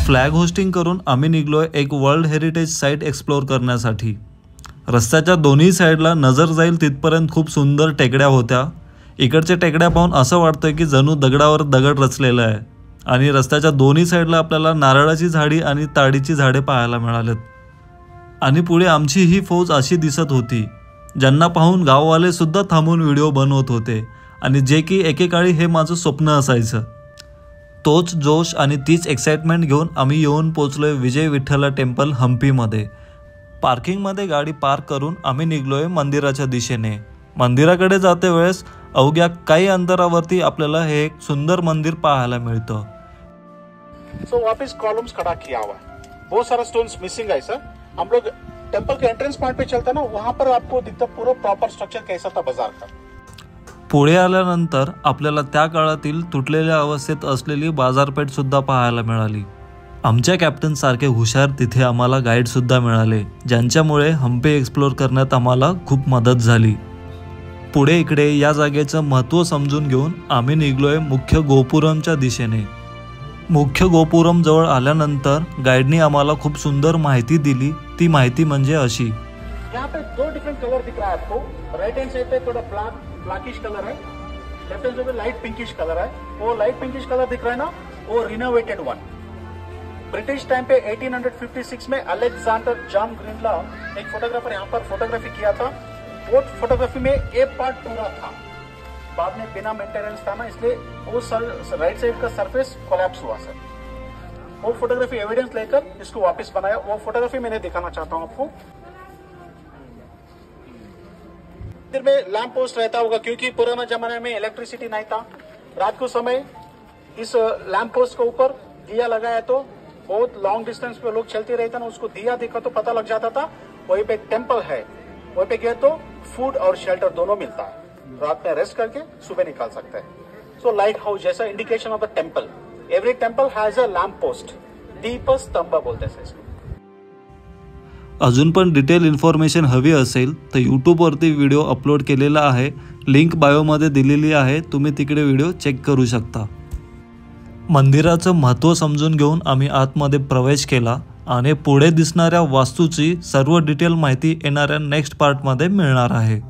Flag hosting करून आम्ही निघलोय एक वर्ल्ड हेरिटेज साईट एक्सप्लोर करण्यासाठी। रस्त्याच्या दोन्ही साईडला नजर जाईल तिथपर्यंत खूप सुंदर टेकड्या होत्या। इकडच्या टेकड्या पाहून असं वाटतंय की जणू दगडावर दगड रचलेला आहे आणि रस्त्याच्या दोन्ही साईडला आपल्याला नारळाची झाडी आणि ताडीची झाडे पाहायला मिळालेत। आणि पुढे आमची ही फौज अशी दिसत होती ज्यांना पाहून गाववाले सुद्धा थांबून व्हिडिओ बनवत होते आणि जे की एकेकाळी हे माझं स्वप्न असायचं। तोच जोश आणि तीच एक्साइटमेंट घेऊन आम्ही येऊन पोहोचलोय विजय विठ्ठला टेम्पल हम्पीमध्ये। पार्किंगमध्ये गाडी पार्क करून आम्ही निघलोय मंदिराच्या दिशेने। मंदिराकडे जाते वेळेस अवघ्या काही अंतरावरती आपल्याला हे एक सुंदर मंदिर पाहायला मिळतं। सो वापस कॉलम्स खड़ा किया हुआ है, बहुत सारा स्टोन्स मिसिंग है सर। हम लोग टेंपल के एंट्रेंस पॉइंट पे चलते ना, वहां पर आपको दिखता पूरा प्रॉपर स्ट्रक्चर कैसा था बाजार का। पुढे आल्यानंतर आपल्याला त्या काळातील तुटलेल्या अवस्थेत असलेली बाजारपेठ सुद्धा पाहायला मिळाली। आमच्या कॅप्टन सारखे हुशार तिथे आम्हाला गाईड सुद्धा मिळाले ज्यांच्यामुळे हम्पी एक्सप्लोर करण्यात आम्हाला खूप मदत झाली। पुढे इकडे या जागेचं महत्त्व समजून घेऊन आम्ही निघलोय मुख्य गोपुरमच्या दिशेने। मुख्य गोपुरम जवळ आल्यानंतर गाईडनी आम्हाला खूप सुंदर माहिती दिली। ती माहिती म्हणजे अशी, यहाँ पे दो डिफरेंट कलर दिख रहा है आपको। राइट हैंड साइड पे थोड़ा ब्लैकिश कलर है, लेफ्ट हैंड साइड पे लाइट पिंकिश कलर है। वो लाइट पिंकिश कलर दिख रहा है ना, वो रिनोवेटेड वन। ब्रिटिश टाइम पे 1856 में अलेक्जेंडर जॉन ग्रीनला एक फोटोग्राफर यहाँ पर फोटोग्राफी किया था। वो फोटोग्राफी में ए पार्ट पूरा था, बाद में बिना मेंटेनेंस था ना, इसलिए वो राइट साइड का सरफेस कोलैप्स हुआ सर। वो फोटोग्राफी एविडेंस लेकर इसको वापस बनाया। वो फोटोग्राफी मैंने दिखाना चाहता हूँ आपको। मंदिर में लैंप पोस्ट रहता होगा क्योंकि पुराना जमाने में इलेक्ट्रिसिटी नहीं था। रात को समय इस लैंप पोस्ट के ऊपर दिया लगाया तो बहुत लॉन्ग डिस्टेंस पे लोग चलते रहते ना, उसको दिया देखा तो पता लग जाता था वहीं पे टेम्पल है। वहीं पे गए तो फूड और शेल्टर दोनों मिलता है। रात में रेस्ट करके सुबह निकाल सकते हैं। सो लाइट हाउस जैसा indication of the temple. Every temple has a lamp post, दीपस्तंभ बोलते हैं इसको। अजून पण डिटेल इन्फॉर्मेशन हवी असेल तर यूट्यूबवरती व्हिडिओ अपलोड केलेला आहे, लिंक बायोमध्ये दिलेली आहे, तुम्ही तिकडे व्हिडिओ चेक करू शकता। मंदिराचं महत्त्व समजून घेऊन आम्ही आतमध्ये प्रवेश केला आणि पुढे दिसणाऱ्या वास्तूची सर्व डिटेल माहिती येणाऱ्या नेक्स्ट पार्टमध्ये मिळणार आहे।